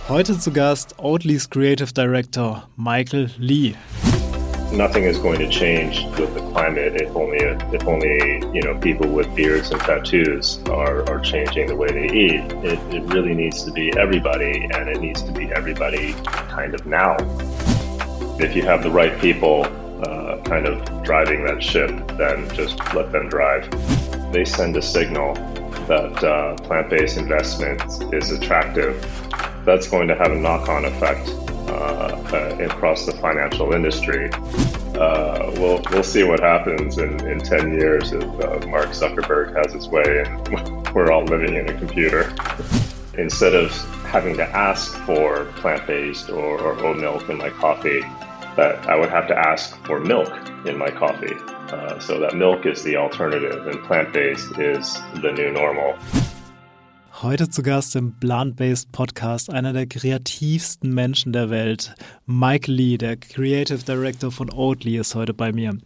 Heute zu Gast Oatlys Creative Director Michael Lee. Nothing is going to change with the climate if only people with beards and tattoos are changing the way they eat. It really needs to be everybody, and it needs to be everybody kind of now. If you have the right people kind of driving that ship, then just let them drive. They send a signal that plant-based investment is attractive. That's going to have a knock-on effect across the financial industry. We'll see what happens in 10 years if Mark Zuckerberg has his way and we're all living in a computer. Instead of having to ask for plant-based or oat milk in my coffee, that I would have to ask for milk in my coffee. So that milk is the alternative and plant-based is the new normal. Heute zu Gast im PLANTBASED Podcast einer der kreativsten Menschen der Welt. Michael Lee, der Creative Director von Oatly, ist heute bei mir.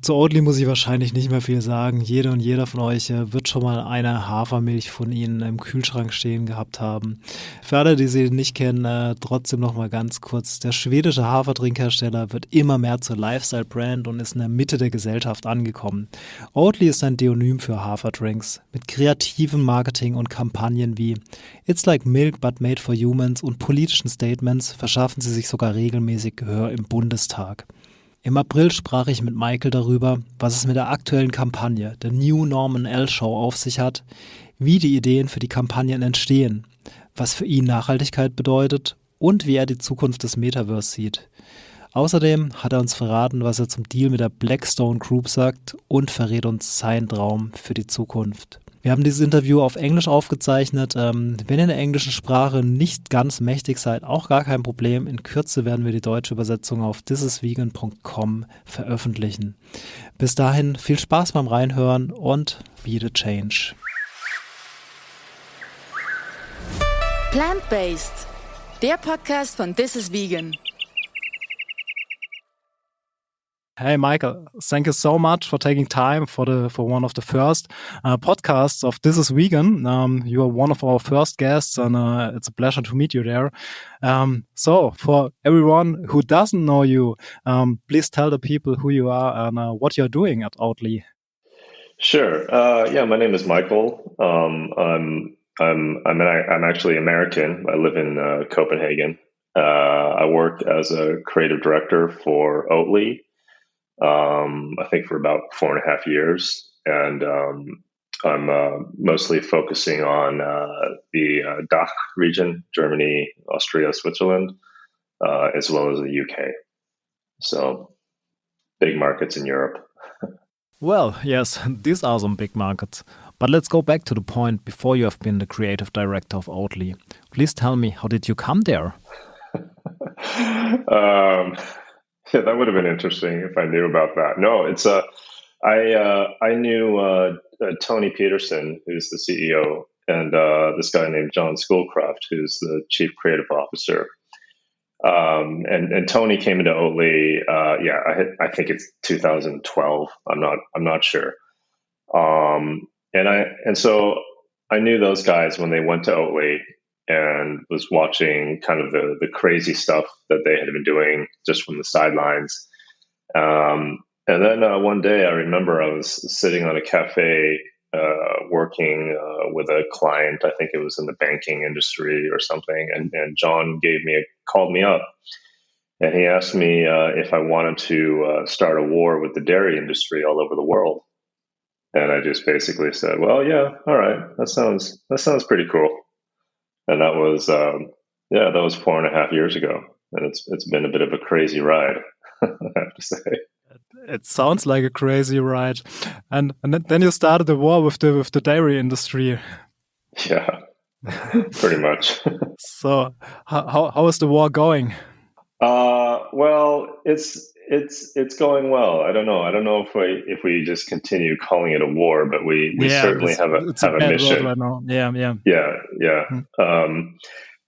Zu Oatly muss ich wahrscheinlich nicht mehr viel sagen. Jede und jeder von euch wird schon mal eine Hafermilch von ihnen im Kühlschrank stehen gehabt haben. Für alle, die sie nicht kennen, trotzdem noch mal ganz kurz. Der schwedische Haferdrinkhersteller wird immer mehr zur Lifestyle-Brand und ist in der Mitte der Gesellschaft angekommen. Oatly ist ein Deonym für Haferdrinks. Mit kreativem Marketing und Kampagnen wie It's like milk but made for humans und politischen Statements verschaffen sie sich sogar regelmäßig Gehör im Bundestag. Im April sprach ich mit Michael darüber, was es mit der aktuellen Kampagne, der Norm&AL-Show, auf sich hat, wie die Ideen für die Kampagnen entstehen, was für ihn Nachhaltigkeit bedeutet und wie er die Zukunft des Metaverse sieht. Außerdem hat er uns verraten, was er zum Deal mit der Blackstone Group sagt und verrät uns seinen Traum für die Zukunft. Wir haben dieses Interview auf Englisch aufgezeichnet. Wenn ihr in der englischen Sprache nicht ganz mächtig seid, auch gar kein Problem. In Kürze werden wir die deutsche Übersetzung auf thisisvegan.com veröffentlichen. Bis dahin viel Spaß beim Reinhören und be the change. Plant-Based, der Podcast von This is Vegan. Hey Michael, thank you so much for taking time for one of the first podcasts of This is Vegan. You are one of our first guests, and it's a pleasure to meet you there. So for everyone who doesn't know you, please tell the people who you are and what you're doing at Oatly. Sure. My name is Michael. I'm actually American. I live in Copenhagen. I work as a creative director for Oatly. I think for about 4.5 years, and I'm mostly focusing on the DACH region, Germany, Austria, Switzerland, as well as the UK. So big markets in Europe. Well, yes, these are some big markets. But let's go back to the point before you have been the creative director of Oatly. Please tell me, how did you come there? Yeah, that would have been interesting if I knew about that. No, it's I knew Tony Peterson, who's the CEO, and this guy named John Schoolcraft, who's the chief creative officer. And Tony came into Oatly. I think it's 2012. I'm not sure. So I knew those guys when they went to Oatly, and was watching kind of the crazy stuff that they had been doing just from the sidelines. And then one day I remember I was sitting on a cafe working with a client. I think it was in the banking industry or something. And John called me up, and he asked me if I wanted to start a war with the dairy industry all over the world. And I just basically said, well, yeah, all right, that sounds pretty cool. And that was 4.5 years ago, and it's been a bit of a crazy ride, I have to say. It sounds like a crazy ride, and then you started the war with the dairy industry. Yeah, pretty much. So how is the war going? Well, it's going well. I don't know if we just continue calling it a war, but we certainly have a mission. Right now. Yeah.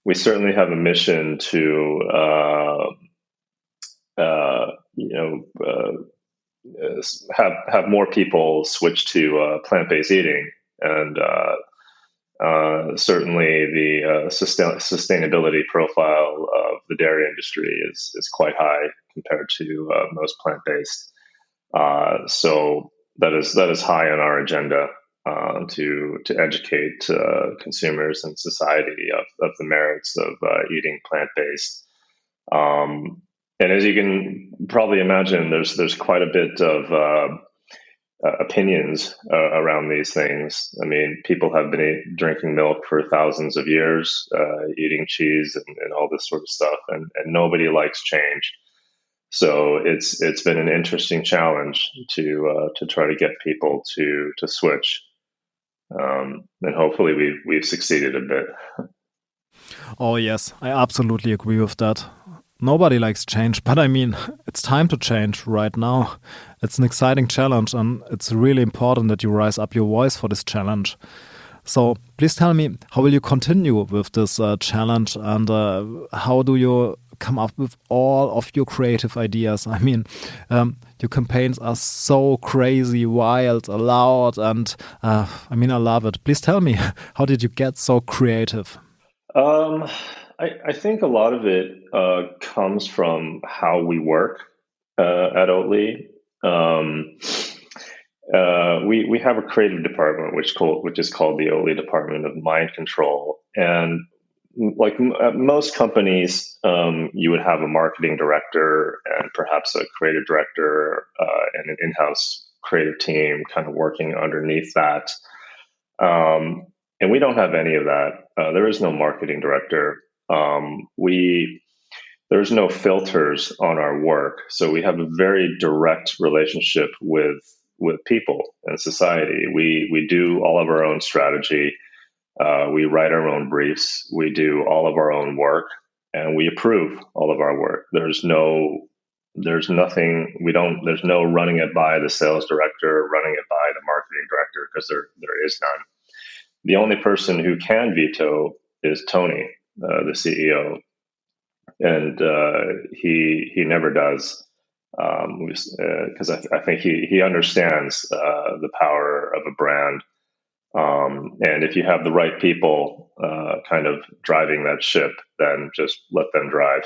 We certainly have a mission to have more people switch to plant-based eating, and Certainly, the sustainability profile of the dairy industry is quite high compared to most plant-based. So that is high on our agenda to educate consumers and society of the merits of eating plant-based. And as you can probably imagine, there's quite a bit of opinions around these things. I mean, people have been drinking milk for thousands of years, eating cheese and all this sort of stuff, and nobody likes change. So it's been an interesting challenge to try to get people to switch, and hopefully we've succeeded a bit. Oh yes, I absolutely agree with that. Nobody likes change, but I mean, it's time to change right now. It's an exciting challenge, and it's really important that you rise up your voice for this challenge. So please tell me, how will you continue with this challenge, and how do you come up with all of your creative ideas? I mean, your campaigns are so crazy, wild, loud, and I love it. Please tell me, how did you get so creative? I think a lot of it comes from how we work at Oatly. We have a creative department which is called the Oatly Department of Mind Control, and like at most companies, you would have a marketing director and perhaps a creative director and an in-house creative team kind of working underneath that. And we don't have any of that. There is no marketing director. There's no filters on our work. So we have a very direct relationship with people and society. We do all of our own strategy. We write our own briefs. We do all of our own work, and we approve all of our work. There's no running it by the sales director, running it by the marketing director, because there is none. The only person who can veto is Tony, the CEO, and he never does, because I think he understands the power of a brand, and if you have the right people kind of driving that ship, then just let them drive.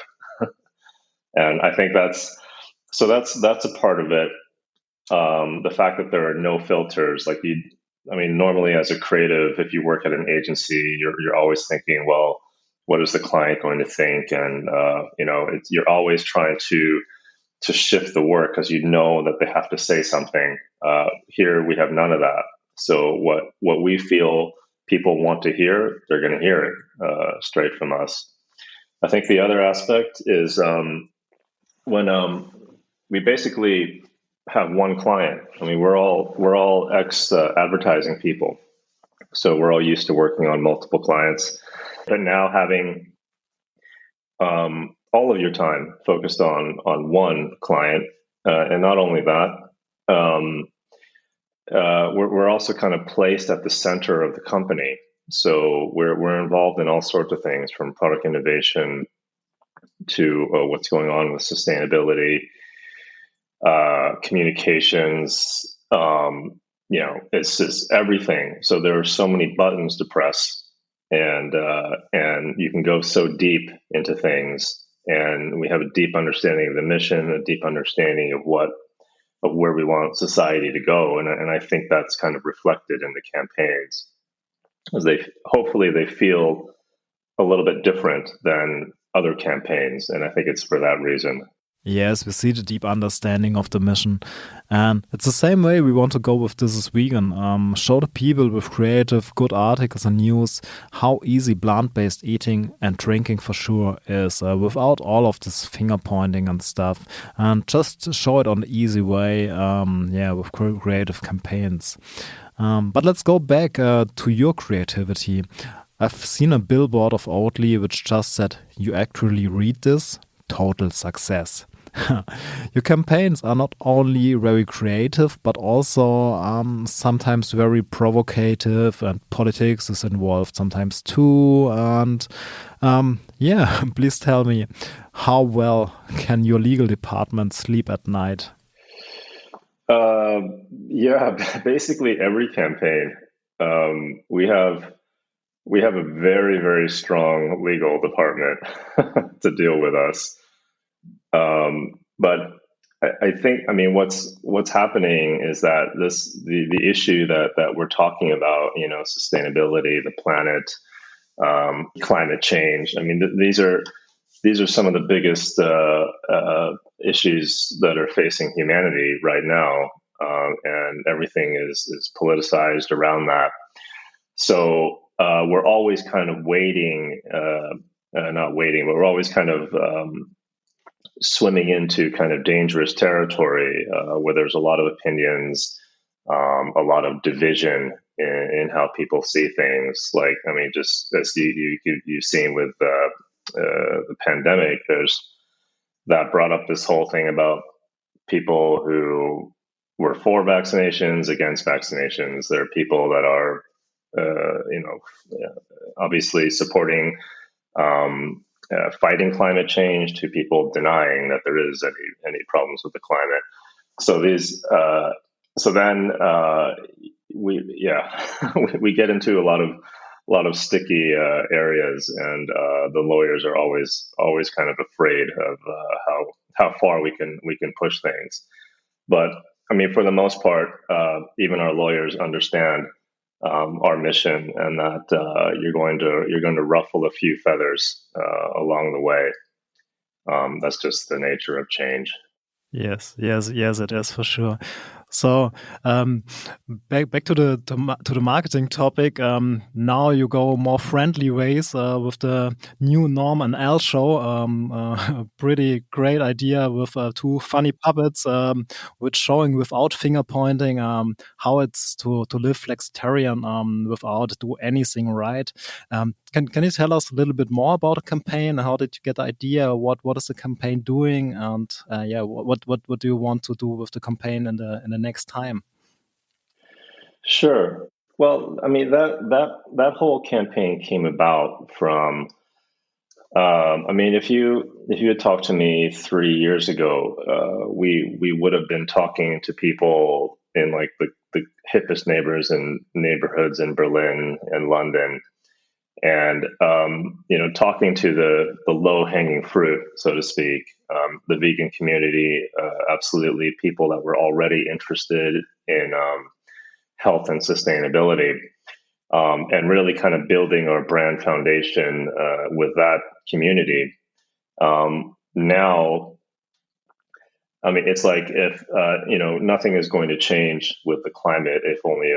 And I think that's a part of it. The fact that there are no filters, normally as a creative, if you work at an agency, you're always thinking, well, what is the client going to think? And you're always trying to shift the work because you know that they have to say something. Here we have none of that. So what we feel people want to hear, they're going to hear it straight from us. I think the other aspect is when we basically have one client. I mean, we're all ex advertising people, so we're all used to working on multiple clients. But now having all of your time focused on one client, and not only that, we're also kind of placed at the center of the company. So we're involved in all sorts of things, from product innovation to what's going on with sustainability, communications. It's just everything. So there are so many buttons to press. And you can go so deep into things, and we have a deep understanding of the mission, a deep understanding of where we want society to go, and I think that's kind of reflected in the campaigns, as hopefully they feel a little bit different than other campaigns, and I think it's for that reason. Yes, we see the deep understanding of the mission, and it's the same way we want to go with This is Vegan. Show the people with creative, good articles and news how easy plant-based eating and drinking for sure is, without all of this finger pointing and stuff, and just show it on the easy way, with creative campaigns. But let's go back to your creativity. I've seen a billboard of Oatly which just said, "You actually read this? Total success." Your campaigns are not only very creative, but also sometimes very provocative, and politics is involved sometimes too. And please tell me, how well can your legal department sleep at night? Basically every campaign. We have we have a very, very strong legal department to deal with us. But I think, I mean, what's happening is that the issue that we're talking about, sustainability, the planet, climate change. I mean, these are some of the biggest issues that are facing humanity right now, and everything is politicized around that. So we're always kind of waiting, not waiting, but we're always kind of swimming into kind of dangerous territory where there's a lot of opinions, a lot of division in how people see things. Like, I mean, just as you've seen with the pandemic, that brought up this whole thing about people who were for vaccinations, against vaccinations. There are people that are, obviously supporting fighting climate change, to people denying that there is any problems with the climate. So then we get into a lot of sticky areas, and the lawyers are always kind of afraid of how far we can push things. But I mean, for the most part, even our lawyers understand our mission, and that you're going to ruffle a few feathers along the way. That's just the nature of change. Yes, it is for sure. So back to the marketing topic. Now you go more friendly ways with the new Norm&AL-Show. Pretty great idea with two funny puppets, which showing without finger pointing how it's to live flexitarian without do anything right. Can you tell us a little bit more about the campaign? How did you get the idea? What is the campaign doing? And what do you want to do with the campaign in the next time? Sure. Well, I mean, that whole campaign came about from. I mean, if you had talked to me 3 years ago, we would have been talking to people in like the hippest neighborhoods in Berlin and London, and talking to the low hanging fruit, so to speak, the vegan community, absolutely people that were already interested in health and sustainability, and really kind of building our brand foundation with that community. Now, I mean, it's like if nothing is going to change with the climate if only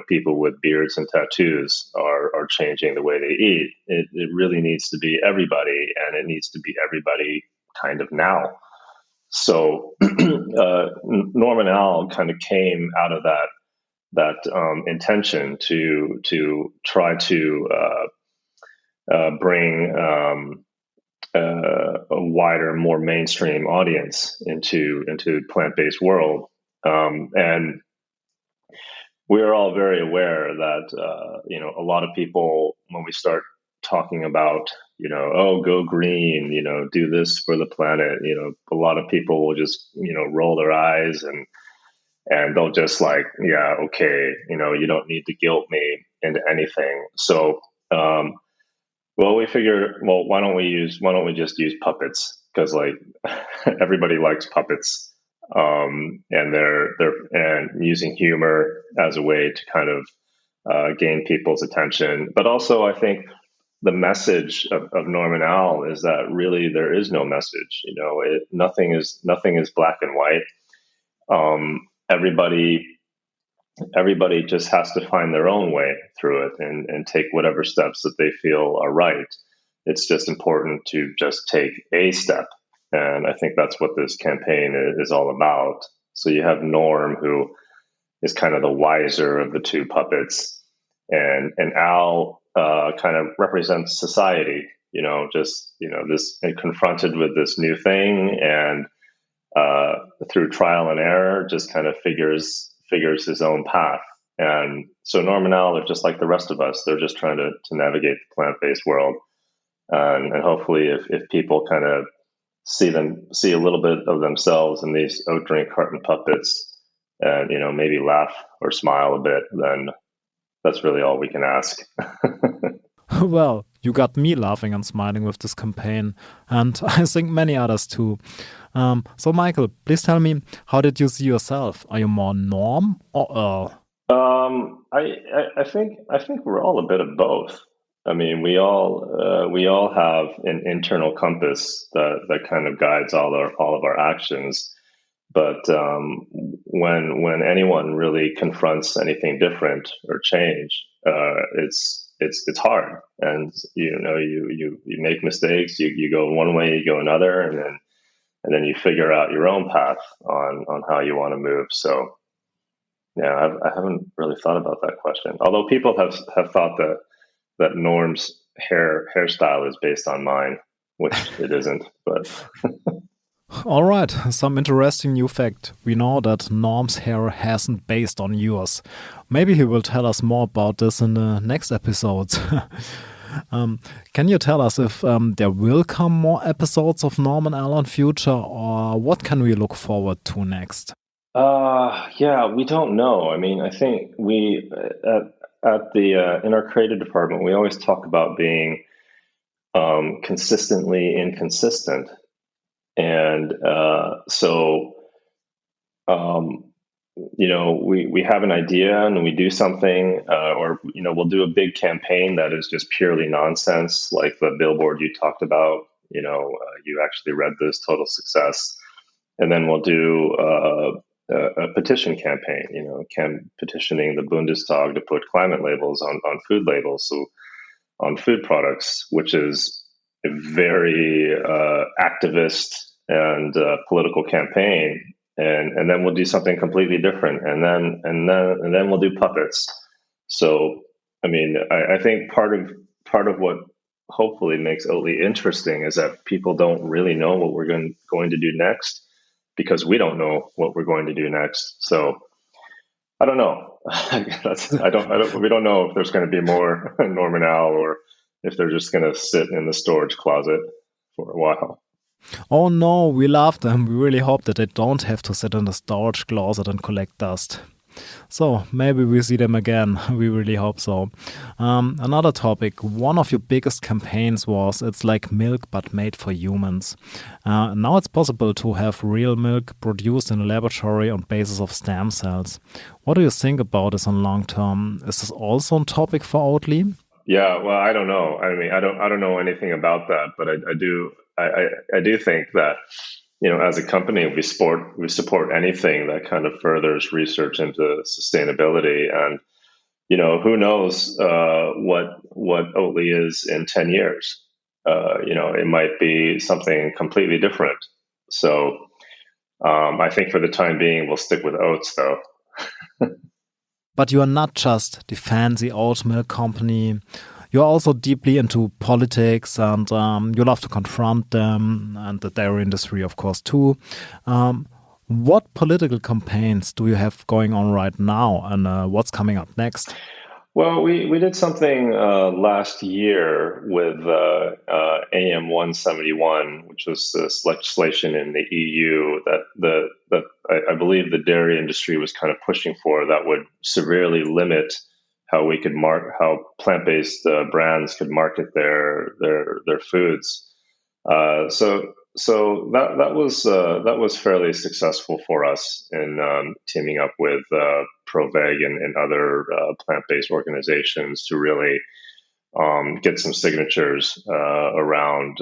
people with beards and tattoos are changing the way they eat. It really needs to be everybody, and it needs to be everybody kind of now. So Norm&AL kind of came out of that intention to try to bring a wider, more mainstream audience into plant-based world, and we are all very aware that a lot of people, when we start talking about go green, do this for the planet, a lot of people will just roll their eyes and they'll just like, yeah, okay, you don't need to guilt me into anything. So well, we figured, well, why don't we just use puppets? Because like everybody likes puppets, and they're using humor as a way to kind of gain people's attention. But also, I think the message of Norm&AL is that really there is no message. Nothing is black and white. Everybody just has to find their own way through it and take whatever steps that they feel are right. It's just important to just take a step. And I think that's what this campaign is all about. So you have Norm, who is kind of the wiser of the two puppets, and Al kind of represents society, this, and confronted with this new thing, and through trial and error, just kind of figures his own path. And so Norm&AL are just like the rest of us. They're just trying to navigate the plant-based world. And hopefully if people kind of see a little bit of themselves in these oat drink carton puppets, and, maybe laugh or smile a bit, then that's really all we can ask. Well, you got me laughing and smiling with this campaign, and I think many others too. So, Michael, please tell me, how did you see yourself? Are you more Norm or Earl? I think we're all a bit of both. I mean, we all have an internal compass that kind of guides all of our actions. But when anyone really confronts anything different or change, it's hard, and you make mistakes. You go one way, you go another, and then you figure out your own path on how you want to move. So, yeah, I haven't really thought about that question. Although people have thought that Norm's hairstyle is based on mine, which it isn't, but. All right, some interesting new fact. We know that Norm's hair hasn't based on yours. Maybe he will tell us more about this in the next episodes. Can you tell us if there will come more episodes of Norm&AL in future, or what can we look forward to next? Yeah, we don't know. I mean, I think we in our creative department, we always talk about being consistently inconsistent. And we have an idea and we do something, or we'll do a big campaign that is just purely nonsense, like the billboard you talked about. You actually read this, total success. And then we'll do a petition campaign, petitioning the Bundestag to put climate labels on food labels, so on food products, which is a very activist and political campaign, and then we'll do something completely different, and then we'll do puppets. So, I mean, I think part of what hopefully makes Oatly interesting is that people don't really know what we're going to do next, because we don't know what we're going to do next. So, I don't know. We don't know if there's going to be more Norm&AL, or if they're just going to sit in the storage closet for a while. Oh no, we love them. We really hope that they don't have to sit in the storage closet and collect dust. So maybe we see them again. We really hope so. Another topic. One of your biggest campaigns was It's Like Milk But Made for Humans. Now it's possible to have real milk produced in a laboratory on basis of stem cells. What do you think about this on long term? Is this also a topic for Oatly? Yeah, well, I don't know. I mean, I don't know anything about that, but I do think that, as a company, we support anything that kind of furthers research into sustainability. And, who knows what Oatly is in 10 years. It might be something completely different. So I think for the time being, we'll stick with oats, though. But you are not just the fancy oat milk company. You're also deeply into politics, and you love to confront them, and the dairy industry, of course, too. What political campaigns do you have going on right now, and what's coming up next? Well, we did something last year with AM 171, which was this legislation in the EU that I believe the dairy industry was kind of pushing for, that would severely limit how plant-based brands could market their foods. So that was fairly successful for us in teaming up with ProVeg and other plant-based organizations to really get some signatures around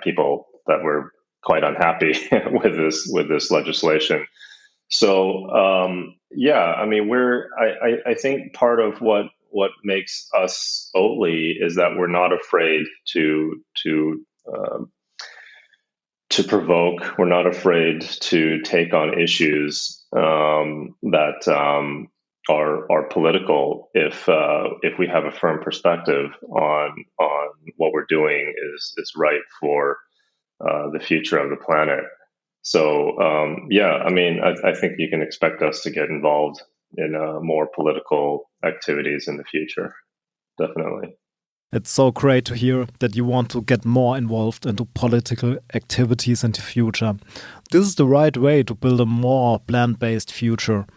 people that were quite unhappy with this legislation. So I mean, I think part of what makes us Oatly is that we're not afraid to provoke. We're not afraid to take on issues that are political if we have a firm perspective on what we're doing is right for the future of the planet. So I mean, I think you can expect us to get involved in more political activities in the future. Definitely. It's so great to hear that you want to get more involved into political activities in the future. This is the right way to build a more plant-based future.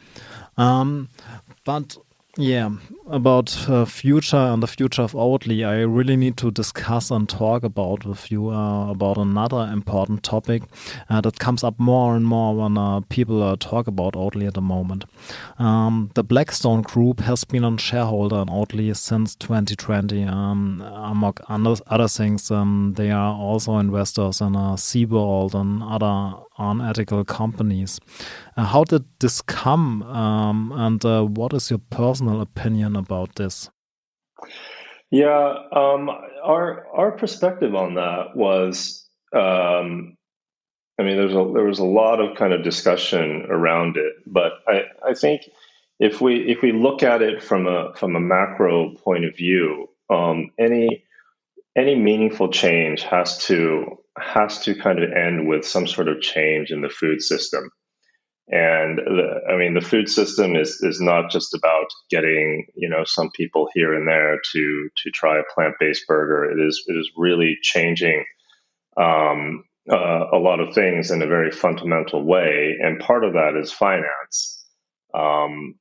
But yeah, about future and the future of Oatly, I really need to discuss and talk about with you about another important topic that comes up more and more when people talk about Oatly at the moment. The Blackstone Group has been a shareholder in Oatly since 2020. Among other things, they are also investors in SeaWorld and other unethical companies. How did this come, and what is your personal opinion about this? Yeah, our perspective on that was, there was a lot of kind of discussion around it, but I think if we look at it from a macro point of view, any meaningful change has to kind of end with some sort of change in the food system. And the food system is not just about getting some people here and there to try a plant-based burger. It is really changing a lot of things in a very fundamental way, and part of that is finance. And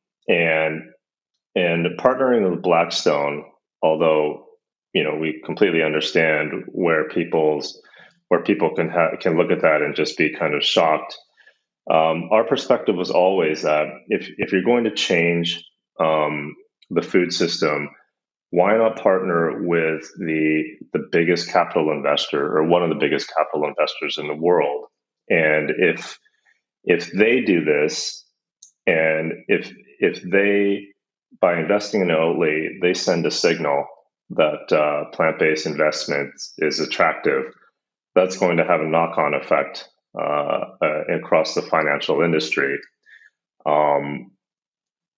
partnering with Blackstone, although we completely understand where people can look at that and just be kind of shocked. Our perspective was always that if you're going to change the food system, why not partner with the biggest capital investor, or one of the biggest capital investors in the world? And if they do this, and if they, by investing in Oatly, they send a signal that plant-based investment is attractive, that's going to have a knock-on effect across the financial industry, and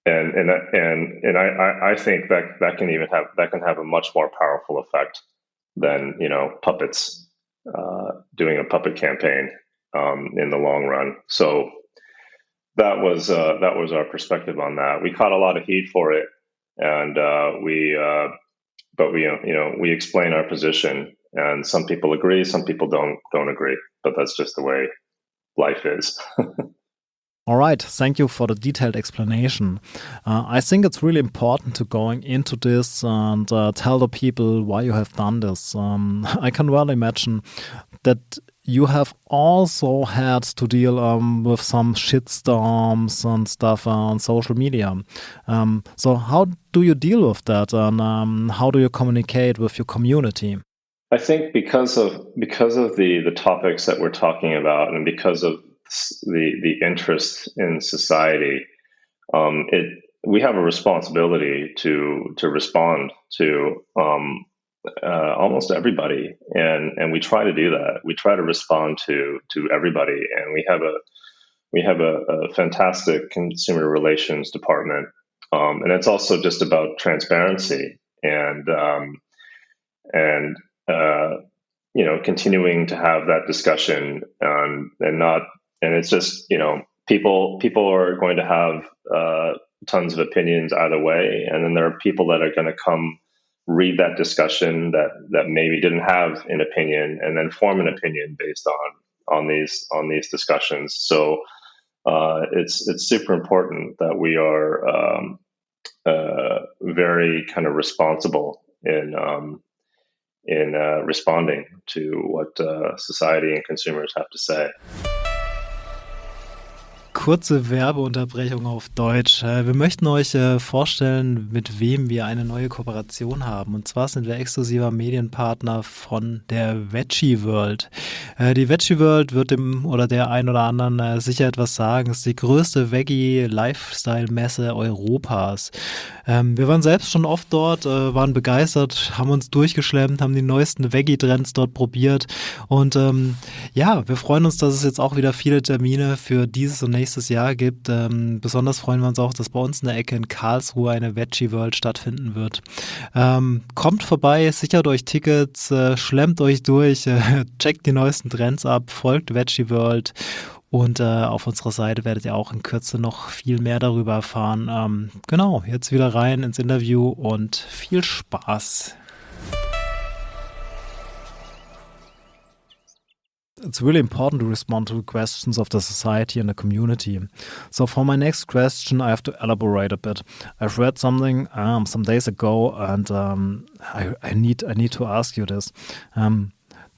I think that can have a much more powerful effect than puppets doing a puppet campaign in the long run. So that was our perspective on that. We caught a lot of heat for it, and we explain our position, and some people agree, some people don't agree, but that's just the way life is. All right, thank you for the detailed explanation. I think it's really important to going into this and tell the people why you have done this. I can well imagine that you have also had to deal with some shitstorms and stuff on social media. So how do you deal with that, and how do you communicate with your community? I think because of the topics that we're talking about, and because of the interest in society, we have a responsibility to respond to almost everybody, and we try to do that. We try to respond to everybody, and we have a fantastic consumer relations department, and it's also just about transparency and continuing to have that discussion, and it's just people are going to have tons of opinions either way, and then there are people that are going to come read that discussion that maybe didn't have an opinion, and then form an opinion based on these discussions. So it's super important that we are very kind of responsible in responding to what society and consumers have to say. Kurze Werbeunterbrechung auf Deutsch. Wir möchten euch vorstellen, mit wem wir eine neue Kooperation haben. Und zwar sind wir exklusiver Medienpartner von der Veggie World. Die Veggie World wird dem oder der ein oder anderen sicher etwas sagen. Es ist die größte Veggie-Lifestyle-Messe Europas. Wir waren selbst schon oft dort, waren begeistert, haben uns durchgeschlemmt, haben die neuesten Veggie-Trends dort probiert. Und wir freuen uns, dass es jetzt auch wieder viele Termine für dieses und nächstes Jahr gibt. Besonders freuen wir uns auch, dass bei uns in der Ecke in Karlsruhe eine Veggie World stattfinden wird. Kommt vorbei, sichert euch Tickets, schlemmt euch durch, checkt die neuesten Trends ab, folgt Veggie World, und auf unserer Seite werdet ihr auch in Kürze noch viel mehr darüber erfahren. Jetzt wieder rein ins Interview und viel Spaß. it's really important to respond to questions of the society and the community. So for my next question, I have to elaborate a bit. I've read something some days ago, and I need to ask you this.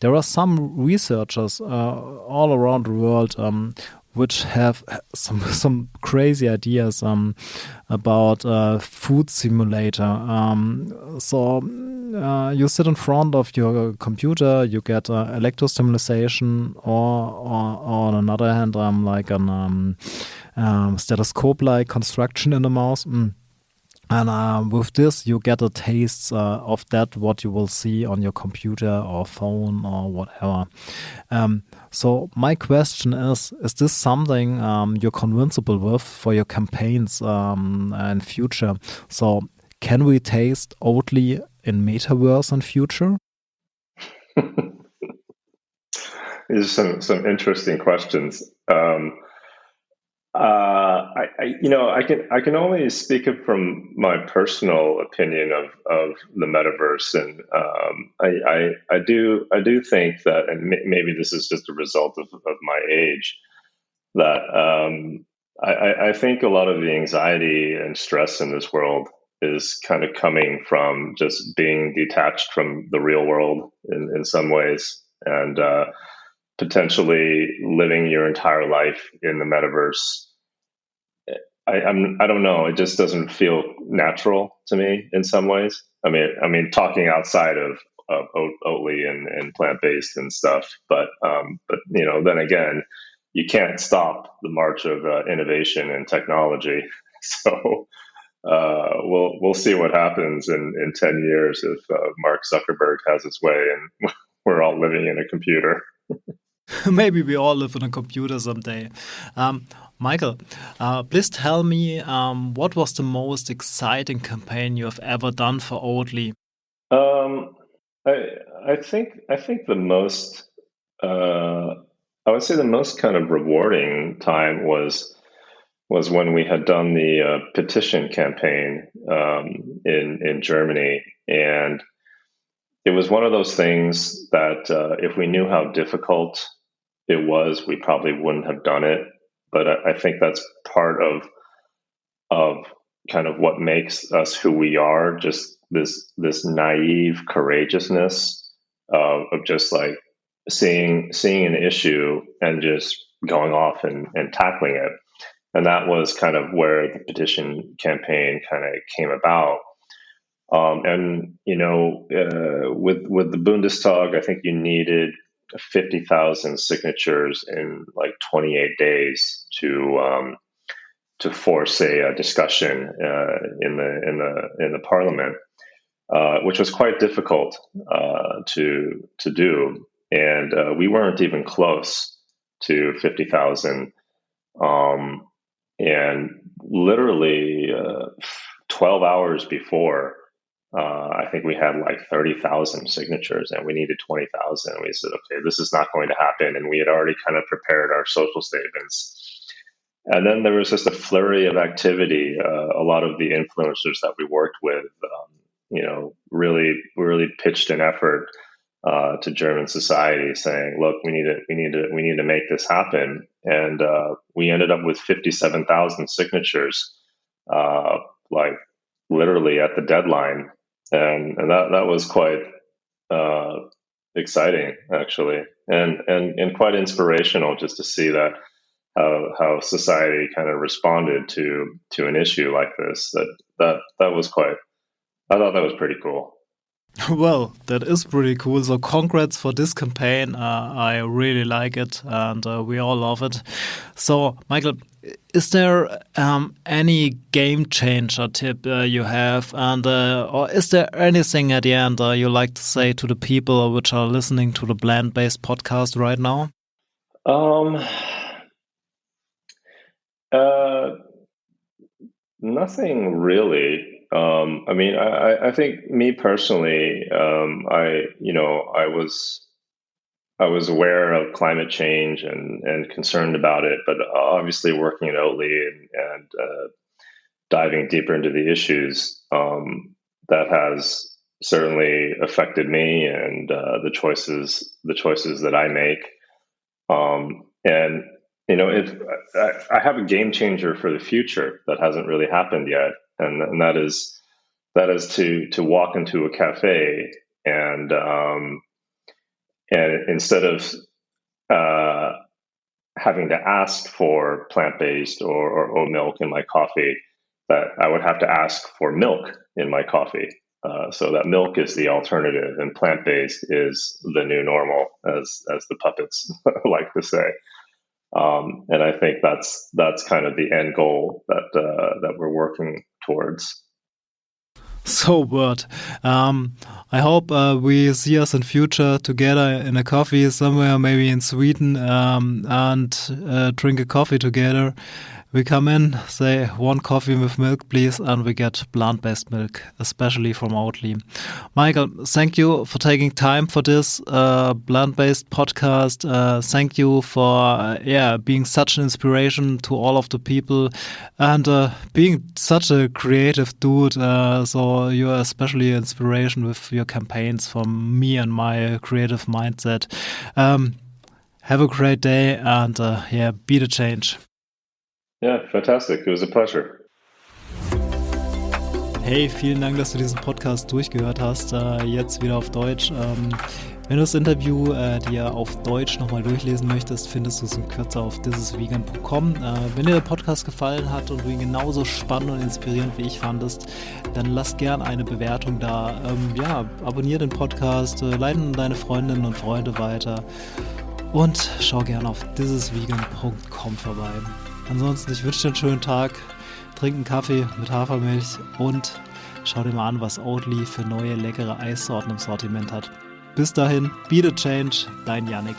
There are some researchers all around the world which have some crazy ideas about food simulator. You sit in front of your computer, you get electrostimulation, or on another hand, like an stethoscope-like construction in the mouse. And with this, you get a taste of that, what you will see on your computer or phone or whatever. So my question is this something you're convincible with for your campaigns and future? So can we taste Oatly in metaverse in future? These are some interesting questions. I can only speak up from my personal opinion of the metaverse, and I do think that, and maybe this is just a result of my age, that I think a lot of the anxiety and stress in this world is kind of coming from just being detached from the real world in some ways, and potentially living your entire life in the metaverse. I don't know. It just doesn't feel natural to me in some ways. I mean, talking outside of Oatly and plant-based and stuff, but then again, you can't stop the march of innovation and technology. So we'll see what happens in 10 years if Mark Zuckerberg has his way and we're all living in a computer. Maybe we all live in a computer someday. Michael, please tell me what was the most exciting campaign you have ever done for Oatly? I think the most I would say the most kind of rewarding time was when we had done the petition campaign in Germany, and it was one of those things that if we knew how difficult it was, we probably wouldn't have done it. But I think that's part of kind of what makes us who we are, just this naive courageousness of just like seeing an issue and just going off and tackling it. And that was kind of where the petition campaign kind of came about. With the Bundestag, I think you needed 50,000 signatures in like 28 days to force a discussion in the parliament, which was quite difficult to do, and we weren't even close to 50,000. And literally 12 hours before, I think we had like 30,000 signatures and we needed 20,000. And we said, okay, this is not going to happen. And we had already kind of prepared our social statements. And then there was just a flurry of activity. A lot of the influencers that we worked with, really pitched an effort to German society, saying, "Look, we need to make this happen." And we ended up with 57,000 signatures, like literally at the deadline, and that was quite exciting, actually, and quite inspirational just to see that how society kind of responded to an issue like this. That was quite. I thought that was pretty cool. Well, that is pretty cool. So congrats for this campaign. I really like it, and we all love it. So, Michael, is there any game changer tip you have, and or is there anything at the end you like to say to the people which are listening to the Plant-Based Podcast right now? Nothing really. I think me personally, I was aware of climate change and concerned about it, but obviously working at Oatly and diving deeper into the issues, that has certainly affected me and the choices that I make. And if I have a game changer for the future that hasn't really happened yet, and that is to walk into a cafe and instead of having to ask for plant-based or oat milk in my coffee, that I would have to ask for milk in my coffee. So that milk is the alternative, and plant-based is the new normal, as the puppets like to say. And I think that's kind of the end goal that we're working towards. So word. I hope we see us in future together in a coffee somewhere, maybe in Sweden, and drink a coffee together. We come in, say 1 coffee with milk, please, and we get plant-based milk, especially from Oatly. Michael, thank you for taking time for this plant-based podcast. Thank you for being such an inspiration to all of the people and being such a creative dude. So you're especially an inspiration with your campaigns from me and my creative mindset. Have a great day and be the change. Yeah, fantastic. It was a pleasure. Hey, vielen Dank, dass du diesen Podcast durchgehört hast. Jetzt wieder auf Deutsch. Wenn du das Interview dir auf Deutsch nochmal durchlesen möchtest, findest du es in Kürze auf diesem.com. Wenn dir der Podcast gefallen hat und du ihn genauso spannend und inspirierend wie ich fandest, dann lass gern eine Bewertung da. Abonnier den Podcast, leite deine Freundinnen und Freunde weiter und schau gern auf diesem.com vorbei. Ansonsten, ich wünsche dir einen schönen Tag, trink einen Kaffee mit Hafermilch und schau dir mal an, was Oatly für neue leckere Eissorten im Sortiment hat. Bis dahin, be the change, dein Yannick.